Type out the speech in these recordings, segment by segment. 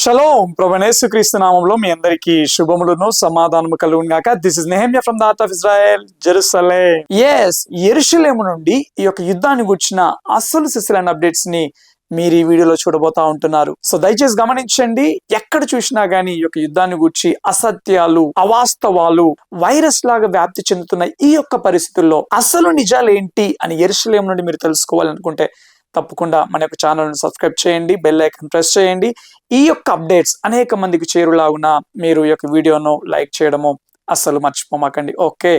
Shalom ప్రభునేసుక్రీస్తు నామంలో మీ అందరికీ శుభములను సమాధానము కలుగును గాక. This is Nehemiah from the heart of Israel, Jerusalem. యెరూషలేము నుండి ఈ యొక్క యుద్ధాన్ని గుర్చిన అసలు సిసిలైన అప్డేట్స్ ని మీరు ఈ వీడియోలో చూడబోతా ఉంటున్నారు. సో దయచేసి గమనించండి. ఎక్కడ చూసినా గానీ ఈ యొక్క యుద్ధాన్ని గురించి అసత్యాలు, అవాస్తవాలు వైరస్ లాగా వ్యాప్తి చెందుతున్న ఈ యొక్క పరిస్థితుల్లో అసలు నిజాలు ఏంటి అని యెరూషలేము నుండి మీరు తెలుసుకోవాలనుకుంటే తప్పకుండా మన యొక్క ఛానల్ని సబ్స్క్రైబ్ చేయండి, బెల్ ఐకాన్ ప్రెస్ చేయండి. ఈ యొక్క అప్డేట్స్ అనేక మందికి చేరులాగున మీరు ఈ యొక్క వీడియోను లైక్ చేయడము అస్సలు మర్చిపోమాకండి. ఓకే,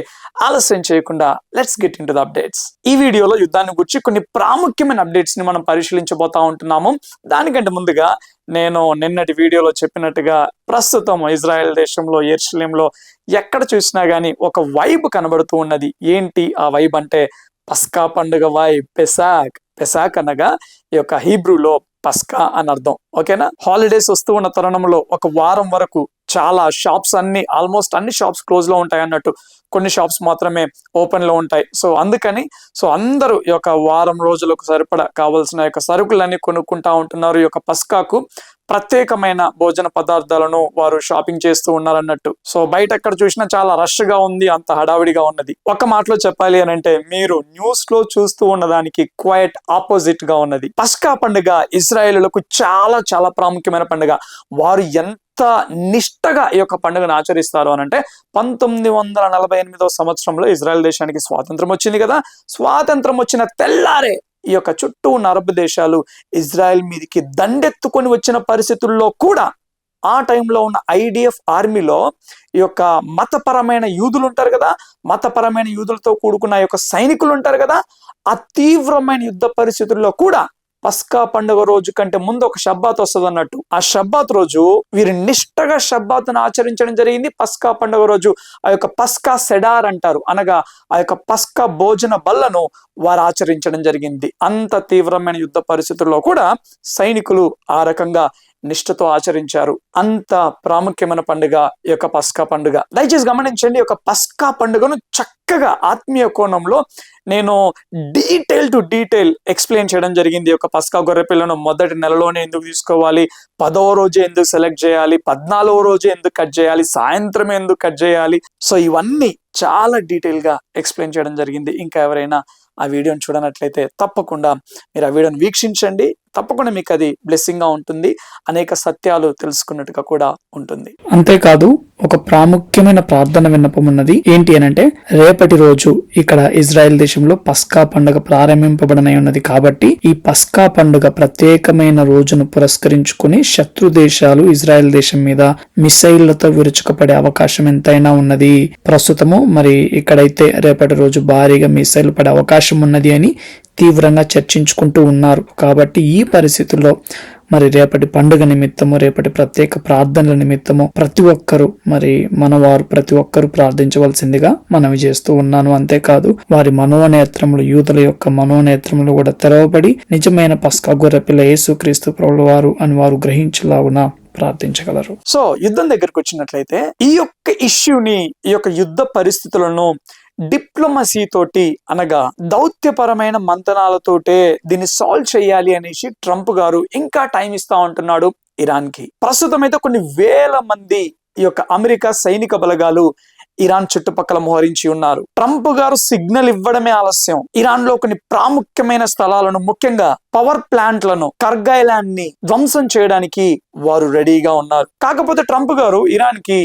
ఆలస్యం చేయకుండా let's get in to the updates. ఈ వీడియోలో యుద్ధాన్ని గురించి కొన్ని ప్రాముఖ్యమైన అప్డేట్స్ ని మనం పరిశీలించబోతా ఉంటున్నాము. దానికంటే ముందుగా నేను నిన్నటి వీడియోలో చెప్పినట్టుగా ప్రస్తుతం ఇజ్రాయెల్ దేశంలో యెరూషలేంలో ఎక్కడ చూసినా గానీ ఒక వైబ్ కనబడుతూ ఉన్నది. ఏంటి ఆ వైబ్ అంటే పస్కా పండుగ వైబ్. పెసాక్ అనగా ఈ యొక్క హీబ్రూలో పస్కా అని అర్థం. ఓకేనా, హాలిడేస్ వస్తూ ఉన్న తరుణంలో ఒక వారం వరకు చాలా షాప్స్ ఆల్మోస్ట్ అన్ని షాప్స్ క్లోజ్ లో ఉంటాయి అన్నట్టు, కొన్ని షాప్స్ మాత్రమే ఓపెన్ లో ఉంటాయి. సో అందుకని అందరూ ఈ యొక్క వారం రోజులకు సరిపడా కావాల్సిన యొక్క సరుకులన్నీ కొనుక్కుంటా ఉంటున్నారు. ఈ యొక్క పస్కాకు ప్రత్యేకమైన భోజన పదార్థాలను వారు షాపింగ్ చేస్తూ ఉన్నారన్నట్టు. సో బయట ఎక్కడ చూసినా చాలా రష్ గా ఉంది, అంత హడావిడిగా ఉన్నది. ఒక మాటలో చెప్పాలి అని అంటే మీరు న్యూస్ లో చూస్తూ ఉన్నదానికి క్వైట్ ఆపోజిట్ గా ఉన్నది. పస్కా పండుగ ఇజ్రాయేలులకు చాలా చాలా ప్రాముఖ్యమైన పండుగ. వారు ఎంత నిష్టగా ఈ యొక్క పండుగను ఆచరిస్తారు అని అంటే 1948 సంవత్సరంలో ఇజ్రాయెల్ దేశానికి స్వాతంత్రం వచ్చింది కదా. స్వాతంత్రం వచ్చిన తెల్లారే ఈ యొక్క చుట్టూ ఉన్న అరబ్ దేశాలు ఇజ్రాయెల్ మీదకి దండెత్తుకొని వచ్చిన పరిస్థితుల్లో కూడా ఆ టైంలో ఉన్న IDF ఆర్మీలో ఈ యొక్క మతపరమైన యూదులు ఉంటారు కదా, మతపరమైన యూదులతో కూడుకున్న ఈ యొక్క సైనికులు ఉంటారు కదా, ఆ తీవ్రమైన యుద్ధ పరిస్థితుల్లో కూడా పస్కా పండుగ రోజు కంటే ముందు ఒక షబ్బాత్ వస్తుంది అన్నట్టు. ఆ షబ్బాత్ రోజు వీరు నిష్టగా షబ్బాత్ను ఆచరించడం జరిగింది. పస్కా పండుగ రోజు ఆ యొక్క పస్కా సెడార్ అంటారు, అనగా ఆ యొక్క పస్కా భోజన బల్లను వారు ఆచరించడం జరిగింది. అంత తీవ్రమైన యుద్ధ పరిస్థితుల్లో కూడా సైనికులు ఆ రకంగా నిష్ఠతో ఆచరించారు. అంత ప్రాముఖ్యమైన పండుగ ఈ యొక్క పస్కా పండుగ. దయచేసి గమనించండి, ఈ యొక్క పస్కా పండుగను చక్కగా ఆత్మీయ కోణంలో నేను డీటెయిల్ టు డీటెయిల్ ఎక్స్ప్లెయిన్ చేయడం జరిగింది. ఒక పస్కా గొర్రె పిల్లను మొదటి నెలలోనే ఎందుకు తీసుకోవాలి, 10వ రోజు ఎందుకు సెలెక్ట్ చేయాలి, 14వ రోజు ఎందుకు కట్ చేయాలి, సాయంత్రం ఎందుకు కట్ చేయాలి. సో ఇవన్నీ చాలా డీటెయిల్ గా ఎక్స్ప్లెయిన్ చేయడం జరిగింది. ఇంకా ఎవరైనా ఆ వీడియోని చూడనట్లయితే తప్పకుండా మీరు ఆ వీడియోని వీక్షించండి. తప్పకుండా మీకు అది బ్లెస్సింగ్ గా ఉంటుంది, అనేక సత్యాలు తెలుసుకున్నట్టుగా కూడా ఉంటుంది. అంతేకాదు ఒక ప్రాముఖ్యమైన ప్రార్థన విన్నపం ఉన్నది. ఏంటి అనంటే రేపటి రోజు ఇక్కడ ఇజ్రాయెల్ దేశంలో పస్కా పండుగ ప్రారంభింపబడనై ఉన్నది. కాబట్టి ఈ పస్కా పండుగ ప్రత్యేకమైన రోజును పురస్కరించుకుని శత్రు దేశాలు ఇజ్రాయెల్ దేశం మీద మిసైళ్లతో విరుచుకుపడే అవకాశం ఎంతైనా ఉన్నది. ప్రస్తుతము మరి ఇక్కడైతే రేపటి రోజు భారీగా మిసైల్ పడే అవకాశం ఉన్నది అని తీవ్రంగా చర్చించుకుంటూ ఉన్నారు. కాబట్టి ఈ పరిస్థితుల్లో మరి రేపటి పండుగ నిమిత్తము, రేపటి ప్రత్యేక ప్రార్థనల నిమిత్తము ప్రతి ఒక్కరూ ప్రతి ఒక్కరూ ప్రార్థించవలసిందిగా మనవి చేస్తూ ఉన్నాను. అంతేకాదు వారి మనోనేత్రములు, యూదుల యొక్క మనోనేత్రములు కూడా తెరవబడి నిజమైన పస్కా గొర్రెపిల్ల యేసుక్రీస్తు ప్రభువు వారు అని వారు గ్రహించలాగున ప్రార్థించగలరు. సో యుద్ధం దగ్గరకు వచ్చినట్లయితే ఈ యొక్క ఇష్యూని, ఈ యొక్క యుద్ధ పరిస్థితులను డిప్లొమసీ తోటి అనగా దౌత్యపరమైన మంతనాలతోటే దీన్ని సాల్వ్ చేయాలి అనేసి ట్రంప్ గారు ఇంకా టైం ఇస్తా ఉంటున్నాడు ఇరాన్ కి. ప్రస్తుతం అయితే కొన్ని వేల మంది ఈ యొక్క అమెరికా సైనిక బలగాలు ఇరాన్ చుట్టుపక్కల మోహరించి ఉన్నారు. ట్రంప్ గారు సిగ్నల్ ఇవ్వడమే ఆలస్యం. ఇరాన్ లో కొన్ని ప్రాముఖ్యమైన స్థలాలను, ముఖ్యంగా పవర్ ప్లాంట్లను, కర్గైలాండ్ ని ధ్వంసం చేయడానికి వారు రెడీగా ఉన్నారు. కాకపోతే ట్రంప్ గారు ఇరాన్ కి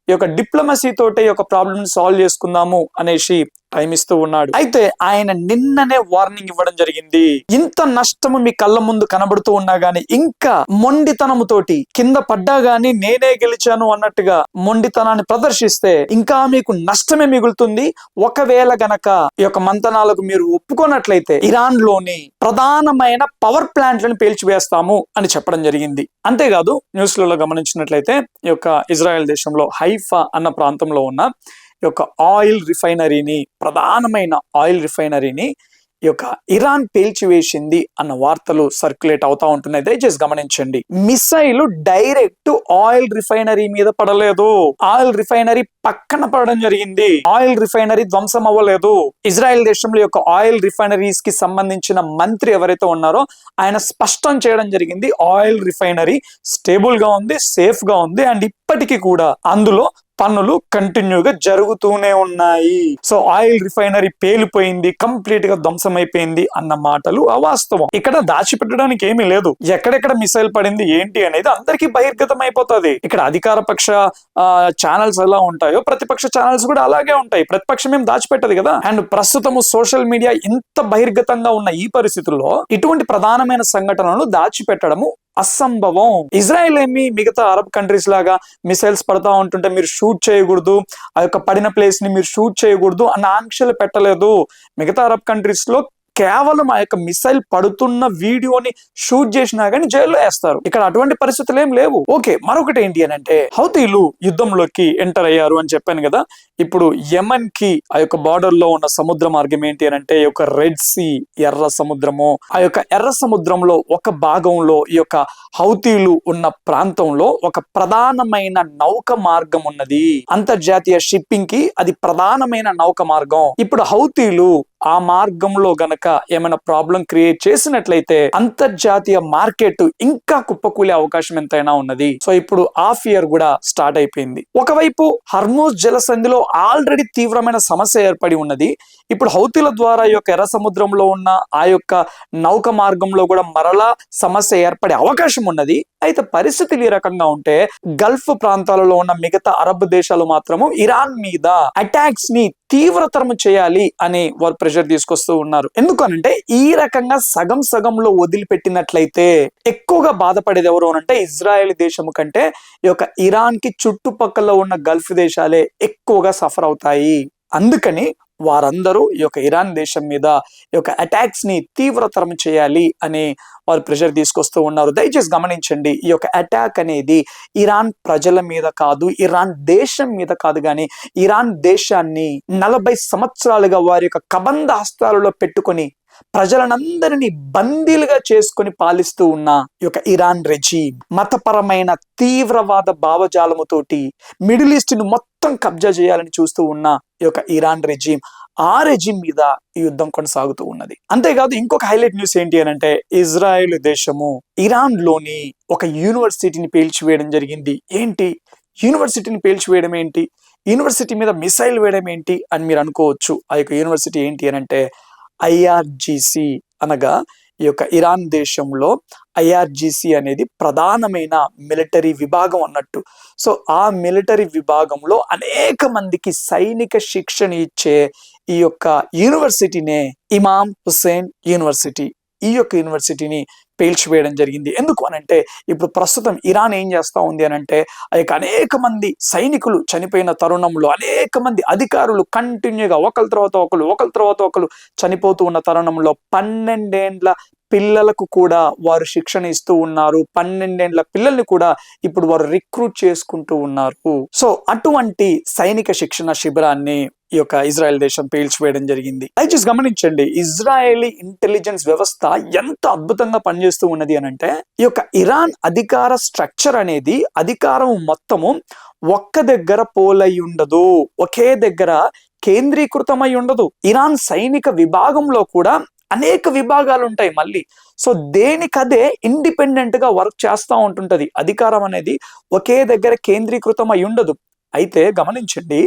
ఈ యొక్క డిప్లొమసీ తోటే ఈ యొక్క ప్రాబ్లమ్ సాల్వ్ చేసుకుందాము అనేసి టైం ఇస్తూ ఉన్నాడు. అయితే ఆయన నిన్ననే వార్నింగ్ ఇవ్వడం జరిగింది. ఇంత నష్టము మీ కళ్ళ ముందు కనబడుతూ ఉన్నా గానీ ఇంకా మొండితనముతోటి కింద పడ్డా గానీ నేనే గెలిచాను అన్నట్టుగా మొండితనాన్ని ప్రదర్శిస్తే ఇంకా మీకు నష్టమే మిగులుతుంది. ఒకవేళ గనక ఈ యొక్క మంతనాలకు మీరు ఒప్పుకోనట్లయితే ఇరాన్ లోని ప్రధానమైన పవర్ ప్లాంట్లను పేల్చివేస్తాము అని చెప్పడం జరిగింది. అంతేకాదు న్యూస్లలో గమనించినట్లయితే ఈ యొక్క ఇజ్రాయెల్ దేశంలో హైఫా అన్న ప్రాంతంలో ఉన్న ఈ యొక్క ఆయిల్ రిఫైనరీని, ప్రధానమైన ఆయిల్ రిఫైనరీని ఈ యొక్క ఇరాన్ పేల్చివేసింది అన్న వార్తలు సర్క్యులేట్ అవుతా ఉంటున్నాయి. దయచేసి గమనించండి, మిసైల్ డైరెక్ట్ ఆయిల్ రిఫైనరీ మీద పడలేదు, ఆయిల్ రిఫైనరీ పక్కన పడడం జరిగింది. ఆయిల్ రిఫైనరీ ధ్వంసం అవ్వలేదు. ఇజ్రాయెల్ దేశంలో యొక్క ఆయిల్ రిఫైనరీస్ కి సంబంధించిన మంత్రి ఎవరైతే ఉన్నారో ఆయన స్పష్టం చేయడం జరిగింది, ఆయిల్ రిఫైనరీ స్టేబుల్ గా ఉంది, సేఫ్ గా ఉంది, అండ్ ఇప్పటికీ కూడా అందులో పనులు కంటిన్యూగా జరుగుతూనే ఉన్నాయి. సో ఆయిల్ రిఫైనరీ పేలిపోయింది, కంప్లీట్ గా ధ్వంసమైపోయింది అన్న మాటలు అవాస్తవం. ఇక్కడ దాచిపెట్టడానికి ఏమీ లేదు. ఎక్కడెక్కడ మిసైల్ పడింది ఏంటి అనేది అందరికీ బహిర్గతం అయిపోతుంది. ఇక్కడ అధికార పక్ష ఛానల్స్ ఎలా ఉంటాయో ప్రతిపక్ష ఛానల్స్ కూడా అలాగే ఉంటాయి. ప్రతిపక్షం ఏం దాచిపెట్టదు కదా. అండ్ ప్రస్తుతము సోషల్ మీడియా ఇంత బహిర్గతంగా ఉన్న ఈ పరిస్థితుల్లో ఇటువంటి ప్రధానమైన సంఘటనలను దాచిపెట్టడము అసంభవం. ఇజ్రాయెల్ ఏమి మిగతా అరబ్ కంట్రీస్ లాగా మిసైల్స్ పడతా ఉంటుంటే మీరు షూట్ చేయకూడదు, ఆ యొక్క పడిన ప్లేస్ ని మీరు షూట్ చేయకూడదు అన్న ఆంక్షలు పెట్టలేదు. మిగతా అరబ్ కంట్రీస్ లో కేవలం ఆ యొక్క మిసైల్ పడుతున్న వీడియోని షూట్ చేసినా గానీ జైల్లో వేస్తారు. ఇక్కడ అటువంటి పరిస్థితులు ఏం లేవు. ఓకే, మరొకటి ఏంటి అని అంటే హౌతీలు యుద్ధంలోకి ఎంటర్ అయ్యారు అని చెప్పాను కదా. ఇప్పుడు యమన్ కి ఆ యొక్క బార్డర్ లో ఉన్న సముద్ర మార్గం ఏంటి అని అంటే ఈ యొక్క రెడ్ సీ, ఎర్ర సముద్రము. ఆ యొక్క ఎర్ర సముద్రంలో ఒక భాగంలో ఈ యొక్క హౌతీలు ఉన్న ప్రాంతంలో ఒక ప్రధానమైన నౌక మార్గం ఉన్నది. అంతర్జాతీయ షిప్పింగ్ కి అది ప్రధానమైన నౌక మార్గం. ఇప్పుడు హౌతీలు ఆ మార్గంలో గనక ఏమైనా ప్రాబ్లం క్రియేట్ చేసినట్లయితే అంతర్జాతీయ మార్కెట్ ఇంకా కుప్పకూలే అవకాశం ఎంతైనా ఉన్నది. సో ఇప్పుడు ఆ ఫియర్ కూడా స్టార్ట్ అయిపోయింది. ఒకవైపు హర్మూజ్ జలసంధిలో ఆల్రెడీ తీవ్రమైన సమస్య ఏర్పడి ఉన్నది. ఇప్పుడు హౌతీల ద్వారా ఈ యొక్క ఎర్ర సముద్రంలో ఉన్న ఆ యొక్క నౌక మార్గంలో కూడా మరలా సమస్య ఏర్పడే అవకాశం ఉన్నది. అయితే పరిస్థితులు ఈ రకంగా ఉంటే గల్ఫ్ ప్రాంతాలలో ఉన్న మిగతా అరబ్ దేశాలు మాత్రము ఇరాన్ మీద అటాక్స్ ని తీవ్రతరం చేయాలి అని వారు ప్రెషర్ తీసుకొస్తూ ఉన్నారు. ఎందుకనంటే ఈ రకంగా సగం సగంలో వదిలిపెట్టినట్లయితే ఎక్కువగా బాధపడేది ఎవరు అనంటే ఇజ్రాయెల్ దేశం కంటే ఈ యొక్క ఇరాన్ కి చుట్టుపక్కల ఉన్న గల్ఫ్ దేశాలే ఎక్కువగా సఫర్ అవుతాయి. అందుకని వారందరూ ఈ యొక్క ఇరాన్ దేశం మీద ఈ యొక్క అటాక్స్ ని తీవ్రతరం చేయాలి అని వారు ప్రెషర్ తీసుకొస్తూ ఉన్నారు. దయచేసి గమనించండి, ఈ యొక్క అటాక్ అనేది ఇరాన్ ప్రజల మీద కాదు, ఇరాన్ దేశం మీద కాదు, కానీ ఇరాన్ దేశాన్ని 40 సంవత్సరాలుగా వారి యొక్క కబంధ హస్తాలలో పెట్టుకొని ప్రజలనందరినీ బందీలుగా చేసుకొని పాలిస్తూ ఉన్న ఈ యొక్క ఇరాన్ రెజీమ్ మతపరమైన తీవ్రవాద భావజాలముతోటి మిడిల్ ఈస్ట్ ని మొత్తం కబ్జా చేయాలని చూస్తూ ఉన్న ఈ యొక్క ఇరాన్ రెజీమ్, ఆ రెజీమ్ మీద ఈ యుద్ధం కొనసాగుతూ ఉన్నది. అంతేకాదు ఇంకొక హైలైట్ న్యూస్ ఏంటి అని అంటే ఇజ్రాయెల్ దేశము ఇరాన్ లోని ఒక యూనివర్సిటీని పేల్చివేయడం జరిగింది. ఏంటి యూనివర్సిటీని పేల్చివేయడం ఏంటి, యూనివర్సిటీ మీద మిసైల్ వేయడం ఏంటి అని మీరు అనుకోవచ్చు. ఆ యొక్క యూనివర్సిటీ ఏంటి అని అంటే IRGC అనగా ఈ యొక్క ఇరాన్ దేశంలో IRGC అనేది ప్రధానమైన మిలిటరీ విభాగం అన్నట్టు. సో ఆ మిలిటరీ విభాగంలో అనేక మందికి సైనిక శిక్షణ ఇచ్చే ఈ యొక్క యూనివర్సిటీనే ఇమామ్ హుస్సేన్ యూనివర్సిటీ. ఈ యొక్క యూనివర్సిటీని పేల్చివేయడం జరిగింది. ఎందుకు అనంటే ఇప్పుడు ప్రస్తుతం ఇరాన్ ఏం చేస్తా ఉంది అనంటే ఆ యొక్క అనేక మంది సైనికులు చనిపోయిన తరుణంలో అనేక మంది అధికారులు కంటిన్యూగా ఒకరి తర్వాత ఒకరు చనిపోతూ ఉన్న తరుణంలో 12 ఏండ్ల పిల్లలకు కూడా వారు శిక్షణ ఇస్తూ ఉన్నారు. 12 ఏండ్ల పిల్లల్ని కూడా ఇప్పుడు వారు రిక్రూట్ చేసుకుంటూ ఉన్నారు. సో అటువంటి సైనిక శిక్షణ శిబిరాన్ని ఈ యొక్క ఇజ్రాయెల్ దేశం పేల్చివేయడం జరిగింది. దయచేసి గమనించండి, ఇజ్రాయేలీ ఇంటెలిజెన్స్ వ్యవస్థ ఎంత అద్భుతంగా పనిచేస్తూ ఉన్నది అని అంటే ఈ యొక్క ఇరాన్ అధికార స్ట్రక్చర్ అనేది అధికారం మొత్తము ఒక్క దగ్గర పోలై ఉండదు, ఒకే దగ్గర కేంద్రీకృతమై ఉండదు. ఇరాన్ సైనిక విభాగంలో కూడా అనేక విభాగాలు ఉంటాయి మళ్ళీ. సో దేనికదే ఇండిపెండెంట్ గా వర్క్ చేస్తూ ఉంటుంటది. అధికారం అనేది ఒకే దగ్గర కేంద్రీకృతం అయి ఉండదు. అయితే గమనించండి,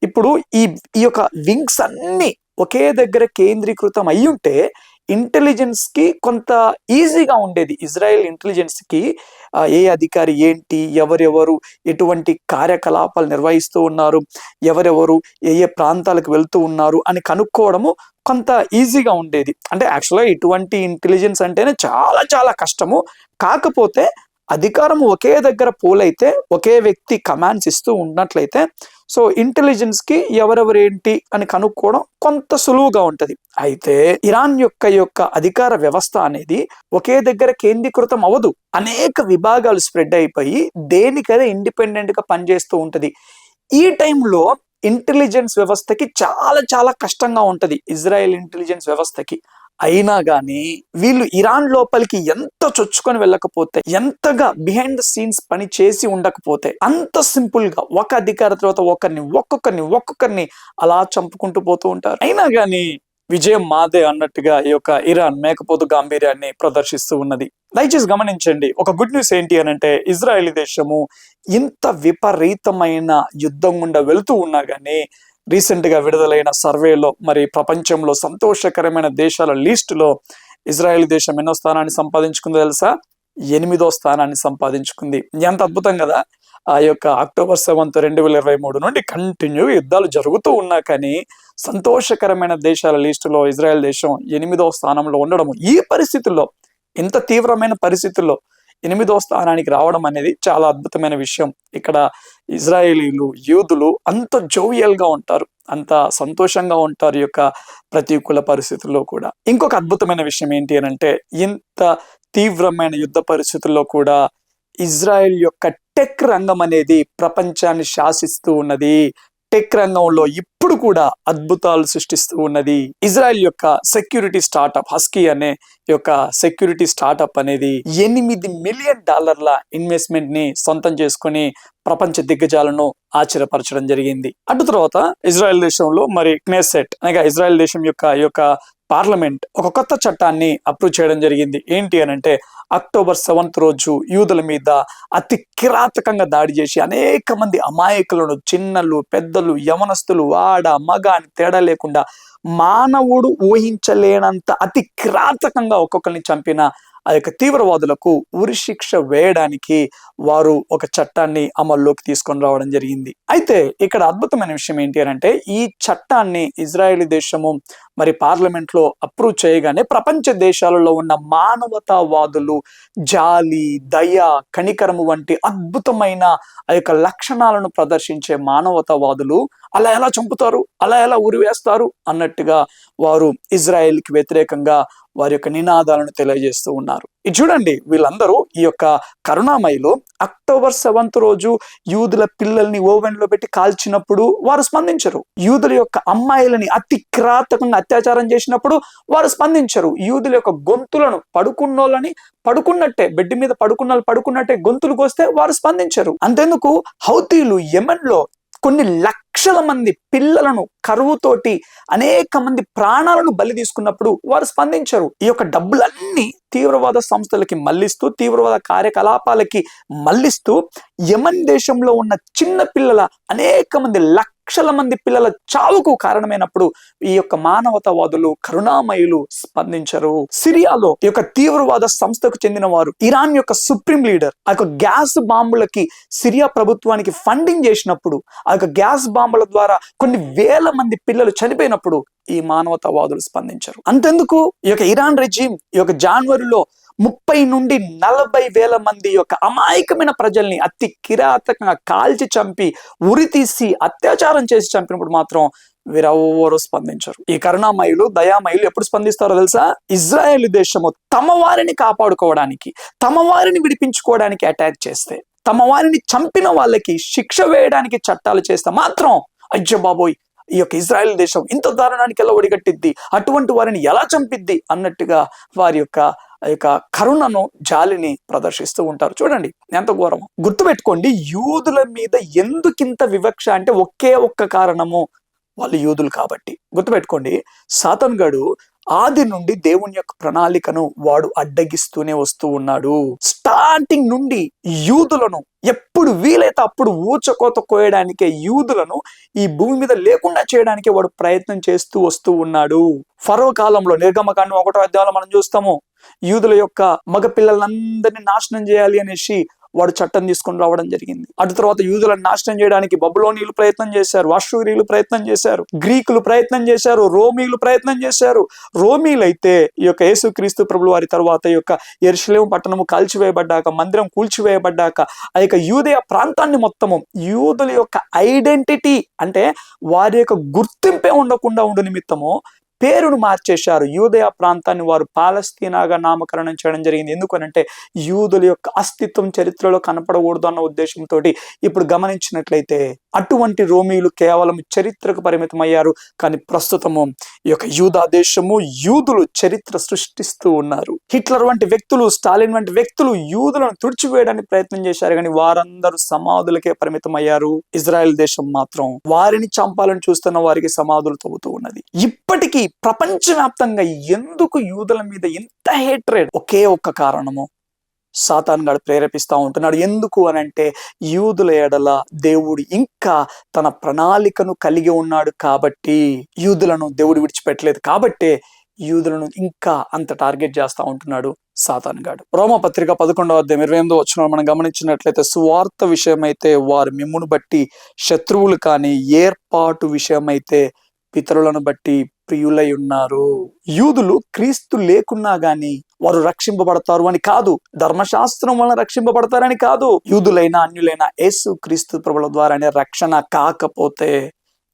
ఇప్పుడు ఈ యొక్క వింగ్స్ అన్ని ఒకే దగ్గర కేంద్రీకృతం అయి ఉంటే ఇంటెలిజెన్స్ కి కొంత ఈజీగా ఉండేది. ఇజ్రాయెల్ ఇంటెలిజెన్స్ కి ఏ అధికారి ఏంటి, ఎవరెవరు ఎటువంటి కార్యకలాపాలు నిర్వహిస్తూ ఉన్నారు, ఎవరెవరు ఏ ప్రాంతాలకు వెళ్తూ ఉన్నారు అని కనుక్కోవడము కొంత ఈజీగా ఉండేది. అంటే యాక్చువల్గా ఇటువంటి ఇంటెలిజెన్స్ అంటేనే చాలా చాలా కష్టము. కాకపోతే అధికారం ఒకే దగ్గర పోలైతే ఒకే వ్యక్తి కమాండ్స్ ఇస్తూ ఉన్నట్లయితే సో ఇంటెలిజెన్స్ కి ఎవరెవరు ఏంటి అని కనుక్కోవడం కొంత సులువుగా ఉంటది. అయితే ఇరాన్ యొక్క అధికార వ్యవస్థ అనేది ఒకే దగ్గర కేంద్రీకృతం అవ్వదు. అనేక విభాగాలు స్ప్రెడ్ అయిపోయి దేనికదే ఇండిపెండెంట్ గా పనిచేస్తూ ఉంటది. ఈ టైంలో ఇంటెలిజెన్స్ వ్యవస్థకి చాలా చాలా కష్టంగా ఉంటది. ఇజ్రాయెల్ ఇంటెలిజెన్స్ వ్యవస్థకి అయినా గాని వీళ్ళు ఇరాన్ లోపలికి ఎంత చొచ్చుకొని వెళ్ళకపోతే, ఎంతగా బిహైండ్ ద సీన్స్ పని చేసి ఉండకపోతే, అంత సింపుల్ గా ఒక అధికారి తర్వాత ఒక్కొక్కరిని అలా చంపుకుంటూ పోతూ ఉంటారు. అయినా గాని విజయం మాదే అన్నట్టుగా ఈ యొక్క ఇరాన్ మేకపోతు గాంభీర్యాన్ని ప్రదర్శిస్తూ ఉన్నది. దయచేసి గమనించండి, ఒక గుడ్ న్యూస్ ఏంటి అనంటే, ఇజ్రాయెల్ దేశము ఇంత విపరీతమైన యుద్ధం గుండా వెళుతూ ఉన్నా గానీ రీసెంట్ గా విడుదలైన సర్వేలో మరి ప్రపంచంలో సంతోషకరమైన దేశాల లిస్ట్ లో ఇజ్రాయెల్ దేశం ఎన్నో స్థానాన్ని సంపాదించుకుందో తెలుసా? 8వ స్థానాన్ని సంపాదించుకుంది. ఎంత అద్భుతం కదా! ఆ యొక్క అక్టోబర్ 7, 2023 నుండి కంటిన్యూ యుద్ధాలు జరుగుతూ ఉన్నా కానీ సంతోషకరమైన దేశాల లిస్టులో ఇజ్రాయెల్ దేశం 8వ స్థానంలో ఉండడం, ఈ పరిస్థితుల్లో, ఇంత తీవ్రమైన పరిస్థితుల్లో 8వ స్థానానికి రావడం అనేది చాలా అద్భుతమైన విషయం. ఇక్కడ ఇజ్రాయేలీలు, యూదులు అంత జోవియల్ గా ఉంటారు, అంత సంతోషంగా ఉంటారు ఈ యొక్క ప్రతికూల పరిస్థితుల్లో కూడా. ఇంకొక అద్భుతమైన విషయం ఏంటి అనంటే, ఇంత తీవ్రమైన యుద్ధ పరిస్థితుల్లో కూడా ఇజ్రాయెల్ యొక్క టెక్ రంగం అనేది ప్రపంచాన్ని శాసిస్తూ ఉన్నది. టెక్ రంగంలో ఇప్పుడు కూడా అద్భుతాలు సృష్టిస్తూ ఉన్నది. ఇజ్రాయెల్ యొక్క సెక్యూరిటీ స్టార్టప్ హస్కీ అనే యొక్క సెక్యూరిటీ స్టార్టప్ అనేది $8 మిలియన్ ఇన్వెస్ట్మెంట్ ని సొంతం చేసుకుని ప్రపంచ దిగ్గజాలను ఆశ్చర్యపరచడం జరిగింది. అటు తర్వాత ఇజ్రాయెల్ దేశంలో మరి క్నెసెట్ అనగా ఇజ్రాయెల్ దేశం యొక్క పార్లమెంట్ ఒక కొత్త చట్టాన్ని అప్రూవ్ చేయడం జరిగింది. ఏంటి అనంటే, అక్టోబర్ 7 రోజు యూదుల మీద అతి కిరాతకంగా దాడి చేసి అనేక మంది అమాయకులను, చిన్నలు, పెద్దలు, యవనస్తులు, వాడ మగ అని తేడా లేకుండా మానవుడు ఊహించలేనంత అతి కిరాతకంగా ఒక్కొక్కరిని చంపిన ఆ యొక్క తీవ్రవాదులకు ఉరిశిక్ష వేయడానికి వారు ఒక చట్టాన్ని అమల్లోకి తీసుకొని రావడం జరిగింది. అయితే ఇక్కడ అద్భుతమైన విషయం ఏంటి అంటే, ఈ చట్టాన్ని ఇజ్రాయెల్ దేశము మరి పార్లమెంట్ లో అప్రూవ్ చేయగానే ప్రపంచ దేశాలలో ఉన్న మానవతావాదులు జాలి, దయ, కనికరము వంటి అద్భుతమైన ఆ యొక్క లక్షణాలను ప్రదర్శించే మానవతావాదులు అలా ఎలా చంపుతారు, అలా ఎలా ఉరి వేస్తారు అన్నట్టుగా వారు ఇజ్రాయెల్ కి వ్యతిరేకంగా వారి యొక్క నినాదాలను తెలియజేస్తూ ఉన్నారు. ఇది చూడండి, వీళ్ళందరూ ఈ యొక్క కరుణామయిలో అక్టోబర్ 7 రోజు యూదుల పిల్లల్ని ఓవెన్ లో పెట్టి కాల్చినప్పుడు వారు స్పందించరు. యూదుల యొక్క అమ్మాయిలని అతి కిరాతకంగా అత్యాచారం చేసినప్పుడు వారు స్పందించరు. యూదుల యొక్క గొంతులను పడుకున్నోళ్ళని పడుకున్నట్టే, బెడ్ మీద పడుకున్నట్టే గొంతులు కోస్తే వారు స్పందించరు. అంతెందుకు, హౌతీలు యెమెన్ లో కొన్ని లక్షల మంది పిల్లలను కరువుతోటి అనేక మంది ప్రాణాలను బలి తీసుకున్నప్పుడు వారు స్పందించరు. ఈ యొక్క డబ్బులన్నీ తీవ్రవాద సంస్థలకి మళ్లిస్తూ, తీవ్రవాద కార్యకలాపాలకి మళ్లిస్తూ, యెమెన్ దేశంలో ఉన్న చిన్న పిల్లల అనేక మంది లక్షల మంది పిల్లల చావుకు కారణమైనప్పుడు ఈ యొక్క మానవతావాదులు, కరుణామయులు స్పందించరు. సిరియాలో ఈ యొక్క తీవ్రవాద సంస్థకు చెందిన వారు ఇరాన్ యొక్క సుప్రీం లీడర్ ఆ యొక్క గ్యాస్ బాంబులకి సిరియా ప్రభుత్వానికి ఫండింగ్ చేసినప్పుడు, ఆ యొక్క గ్యాస్ బాంబుల ద్వారా కొన్ని వేల మంది పిల్లలు చనిపోయినప్పుడు ఈ మానవతావాదులు స్పందించరు. అంతెందుకు, ఈ యొక్క ఇరాన్ రెజీమ్ ఈ యొక్క జనవరిలో 30 నుండి 40 వేల మంది యొక్క అమాయకమైన ప్రజల్ని అతి కిరాతకంగా కాల్చి చంపి, ఉరి తీసి అత్యాచారం చేసి చంపినప్పుడు మాత్రం వీరెవ్వరూ స్పందించరు. ఈ కరుణామయులు, దయామయులు ఎప్పుడు స్పందిస్తారో తెలుసా? ఇజ్రాయెల్ దేశము తమ వారిని కాపాడుకోవడానికి, తమ వారిని విడిపించుకోవడానికి అటాక్ చేస్తే, తమ వారిని చంపిన వాళ్ళకి శిక్ష వేయడానికి చట్టాలు చేస్తే మాత్రం అయ్యో బాబోయ్, ఈ యొక్క ఇజ్రాయెల్ దేశం ఇంత దారుణానికి ఎలా ఒడిగట్టిద్ది, అటువంటి వారిని ఎలా చంపిద్ది అన్నట్టుగా వారి యొక్క కరుణను, జాలిని ప్రదర్శిస్తూ ఉంటారు. చూడండి ఎంత ఘోరమో. గుర్తుపెట్టుకోండి, యూదుల మీద ఎందుకింత వివక్ష అంటే ఒకే ఒక్క కారణము, వాళ్ళు యూదులు కాబట్టి. గుర్తుపెట్టుకోండి, సాతాను గాడు ఆది నుండి దేవుని యొక్క ప్రణాళికను వాడు అడ్డగిస్తూనే వస్తూ ఉన్నాడు. స్టార్టింగ్ నుండి యూదులను ఎప్పుడు వీలైతే అప్పుడు ఊచకోత కోయడానికే, యూదులను ఈ భూమి మీద లేకుండా చేయడానికే వాడు ప్రయత్నం చేస్తూ వస్తూ ఉన్నాడు. ఫరో కాలంలో నిర్గమకాండం 1వ అధ్యాయంలో మనం చూస్తాము, యూదుల యొక్క మగ పిల్లలందరినీ నాశనం చేయాలి అనేసి వాడు చట్టం తీసుకొని రావడం జరిగింది. అటు తర్వాత యూదులను నాశనం చేయడానికి బబులోనీయులు ప్రయత్నం చేశారు, అష్షూరీయులు ప్రయత్నం చేశారు, గ్రీకులు ప్రయత్నం చేశారు, రోమీయులు ప్రయత్నం చేశారు. రోమీలైతే ఈ యొక్క యేసుక్రీస్తు ప్రభువు వారి తర్వాత ఈ యొక్క యెరూషలేము పట్టణము కాల్చివేయబడ్డాక, మందిరం కూల్చివేయబడ్డాక ఆ యొక్క యూదయ ప్రాంతాన్ని మొత్తము యూదుల యొక్క ఐడెంటిటీ అంటే వారి యొక్క గుర్తింపే ఉండకుండా ఉండు నిమిత్తము పేరును మార్చేశారు. యూదయ ప్రాంతాన్ని వారు పాలస్తీనాగా నామకరణం చేయడం జరిగింది. ఎందుకనంటే యూదుల యొక్క అస్తిత్వం చరిత్రలో కనపడకూడదు అన్న ఉద్దేశంతో. ఇప్పుడు గమనించినట్లయితే అటువంటి రోమీయులు కేవలం చరిత్రకు పరిమితమయ్యారు. కానీ ప్రస్తుతము ఈ యొక్క యూదా దేశము, యూదులు చరిత్ర సృష్టిస్తూ ఉన్నారు. హిట్లర్ వంటి వ్యక్తులు, స్టాలిన్ వంటి వ్యక్తులు యూదులను తుడిచివేయడానికి ప్రయత్నం చేశారు, కానీ వారందరూ సమాధులకే పరిమితమయ్యారు. ఇజ్రాయెల్ దేశం మాత్రం వారిని చంపాలని చూస్తున్న వారికి సమాధులు తవ్వుతూ ఉన్నది. ఇప్పటికీ ప్రపంచవ్యాప్తంగా ఎందుకు యూదుల మీద ఇంత హేట్రేడ్? ఒకే ఒక్క కారణము, సాతాను గాడు ప్రేరేపిస్తూ ఉంటున్నాడు. ఎందుకు అనంటే యూదుల ఎడల దేవుడు ఇంకా తన ప్రణాళికను కలిగి ఉన్నాడు కాబట్టి. యూదులను దేవుడు విడిచిపెట్టలేదు కాబట్టే యూదులను ఇంకా అంత టార్గెట్ చేస్తూ ఉంటున్నాడు సాతాను గాడు. రోమపత్రిక 11:28 మనం గమనించినట్లయితే, సువార్త విషయమైతే వారు మిమ్మును బట్టి శత్రువులు కానీ, ఏర్పాటు విషయమైతే పితరులను బట్టి ప్రియులై ఉన్నారు. యూదులు క్రీస్తు లేకున్నా గాని వారు రక్షింపబడతారు అని కాదు, ధర్మశాస్త్రం వలన రక్షింపబడతారని కాదు. యూదులైనా అన్యులైనా యేసు క్రీస్తు ప్రభుల ద్వారానే రక్షణ. కాకపోతే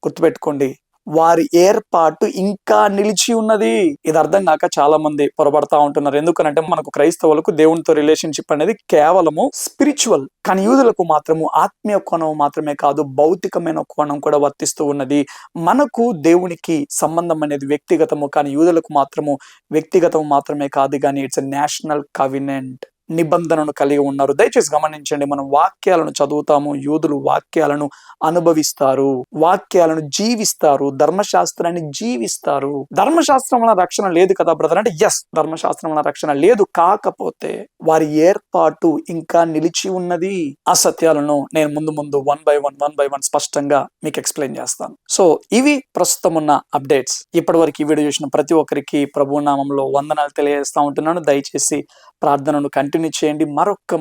గుర్తుపెట్టుకోండి, వారి ఏర్పాటు ఇంకా నిలిచి ఉన్నది. ఇది అర్థం కాక చాలా మంది పొరబడతా ఉంటున్నారు. ఎందుకనంటే మనకు క్రైస్తవులకు దేవునితో రిలేషన్షిప్ అనేది కేవలము స్పిరిచువల్, కానీ యూదులకు మాత్రము ఆత్మీయ కోణం మాత్రమే కాదు, భౌతికమైన కోణం కూడా వర్తిస్తూ ఉన్నది. మనకు దేవునికి సంబంధం అనేది వ్యక్తిగతము, కానీ యూదులకు మాత్రము వ్యక్తిగతం మాత్రమే కాదు, కానీ ఇట్స్ ఎ నేషనల్ కవినెంట్, నిబంధనను కలిగి ఉన్నారు. దయచేసి గమనించండి, మనం వాక్యాలను చదువుతాము, యూదులు వాక్యాలను అనుభవిస్తారు, వాక్యాలను జీవిస్తారు, ధర్మశాస్త్రాన్ని జీవిస్తారు. ధర్మశాస్త్రం వలన రక్షణ లేదు కదా బ్రదర్ అంటే, ఎస్, ధర్మశాస్త్రం వలన రక్షణ లేదు, కాకపోతే వారి ఏర్పాటు ఇంకా నిలిచి ఉన్నది. ఆ సత్యాలను నేను ముందు వన్ బై వన్ స్పష్టంగా మీకు ఎక్స్ప్లెయిన్ చేస్తాను. సో ఇవి ప్రస్తుతం ఉన్న అప్డేట్స్. ఇప్పటివరకు ఈ వీడియో చూసిన ప్రతి ఒక్కరికి ప్రభు నామంలో వందనాలు తెలియజేస్తా ఉంటున్నాను. దయచేసి ప్రార్థనను కంటిన్యూ చేయండి. మరొక్క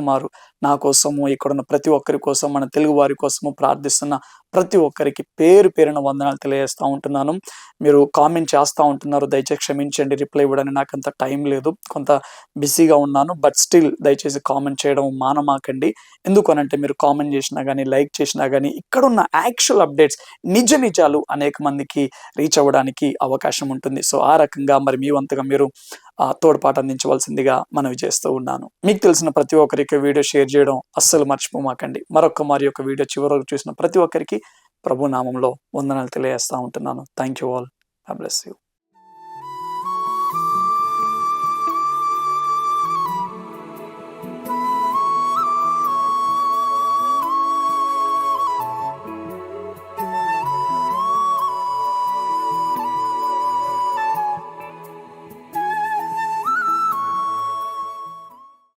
మారు నా కోసము, ఇక్కడున్న ప్రతి ఒక్కరి కోసం, మన తెలుగు వారి కోసము ప్రార్థిస్తున్న ప్రతి ఒక్కరికి పేరు పేరున వందనాలు తెలియజేస్తూ ఉంటున్నాను. మీరు కామెంట్ చేస్తూ ఉంటున్నారు, దయచేసి క్షమించండి, రిప్లై ఇవ్వడానికి నాకు అంత టైం లేదు, కొంత బిజీగా ఉన్నాను. బట్ స్టిల్ దయచేసి కామెంట్ చేయడం మానమాకండి. ఎందుకు అనంటే మీరు కామెంట్ చేసినా కానీ, లైక్ చేసినా కానీ ఇక్కడున్న యాక్చువల్ అప్డేట్స్, నిజాలు అనేక మందికి రీచ్ అవ్వడానికి అవకాశం ఉంటుంది. సో ఆ రకంగా మరి మీ వంతుగా మీరు తోడ్పాటు అందించవలసిందిగా మనవి చేస్తూ ఉన్నాను. మీకు తెలిసిన ప్రతి ఒక్కరికి వీడియో షేర్ చేయడం అస్సలు మర్చిపోమాకండి. మరి యొక్క వీడియో చివరి వరకు చూసిన ప్రతి ఒక్కరికి ప్రభు నామంలో వందనాలు తెలియజేస్తా ఉంటున్నాను. Thank you all. God bless you.